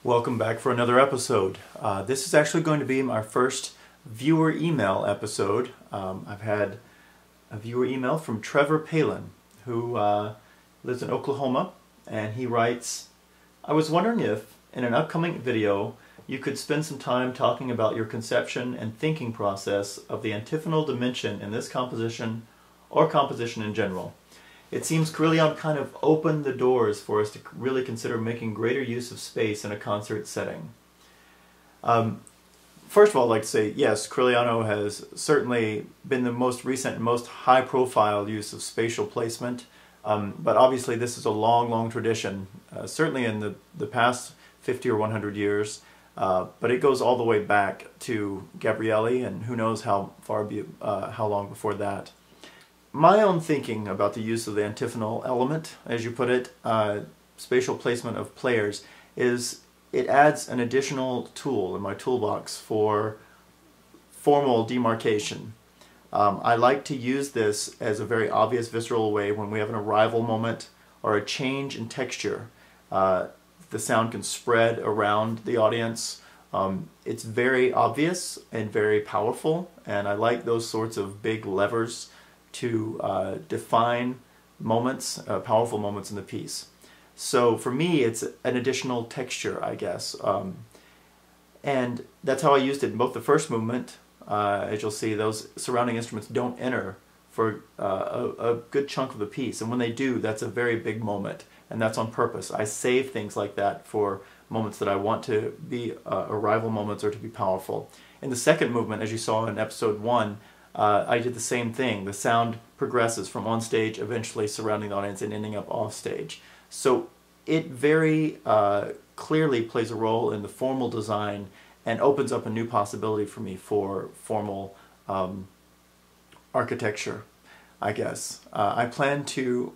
Welcome back for another episode. This is actually going to be my first viewer email episode. I've had a viewer email from Trevor Palin, who lives in Oklahoma, and he writes, I was wondering if, in an upcoming video, you could spend some time talking about your conception and thinking process of the antiphonal dimension in this composition, or composition in general. It seems Carillon kind of opened the doors for us to really consider making greater use of space in a concert setting. First of all, I'd like to say, yes, Carillon has certainly been the most recent and most high-profile use of spatial placement, but obviously this is a long, long tradition, certainly in the past 50 or 100 years, but it goes all the way back to Gabriele, and who knows how long before that. My own thinking about the use of the antiphonal element, as you put it, spatial placement of players, is it adds an additional tool in my toolbox for formal demarcation. I like to use this as a very obvious visceral way when we have an arrival moment or a change in texture. The sound can spread around the audience. It's very obvious and very powerful, and I like those sorts of big levers to define moments, powerful moments in the piece. So for me, it's an additional texture, I guess. And that's how I used it in both the first movement. As you'll see, those surrounding instruments don't enter for a good chunk of the piece. And when they do, that's a very big moment. And that's on purpose. I save things like that for moments that I want to be arrival moments or to be powerful. In the second movement, as you saw in episode 1, I did the same thing. The sound progresses from on stage, eventually surrounding the audience and ending up off stage. So it very clearly plays a role in the formal design and opens up a new possibility for me for formal architecture, I guess. I plan to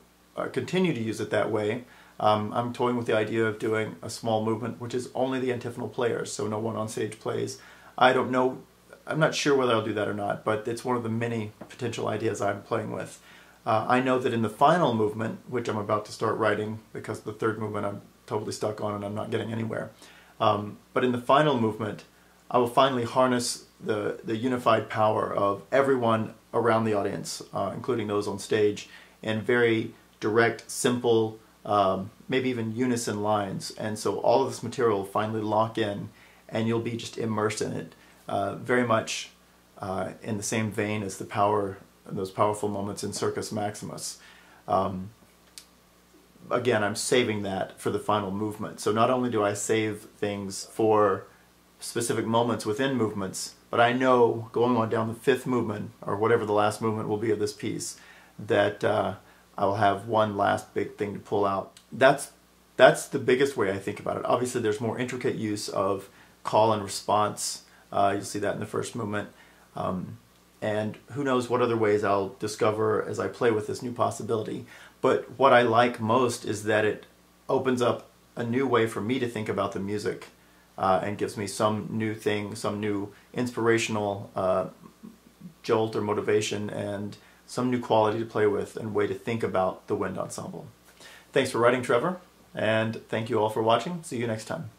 continue to use it that way. I'm toying with the idea of doing a small movement which is only the antiphonal players, so no one on stage plays. I don't know. I'm not sure whether I'll do that or not, but it's one of the many potential ideas I'm playing with. I know that in the final movement, which I'm about to start writing, because the third movement I'm totally stuck on and I'm not getting anywhere, but in the final movement, I will finally harness the unified power of everyone around the audience, including those on stage, in very direct, simple, maybe even unison lines. And so all of this material will finally lock in, and you'll be just immersed in it. Very much in the same vein as those powerful moments in Circus Maximus. Again, I'm saving that for the final movement. So not only do I save things for specific moments within movements, but I know going on down the fifth movement, or whatever the last movement will be of this piece, that I will have one last big thing to pull out. That's the biggest way I think about it. Obviously there's more intricate use of call and response. You'll see that in the first movement. And who knows what other ways I'll discover as I play with this new possibility. But what I like most is that it opens up a new way for me to think about the music and gives me some new thing, some new inspirational jolt or motivation, and some new quality to play with and way to think about the wind ensemble. Thanks for writing, Trevor, and thank you all for watching. See you next time.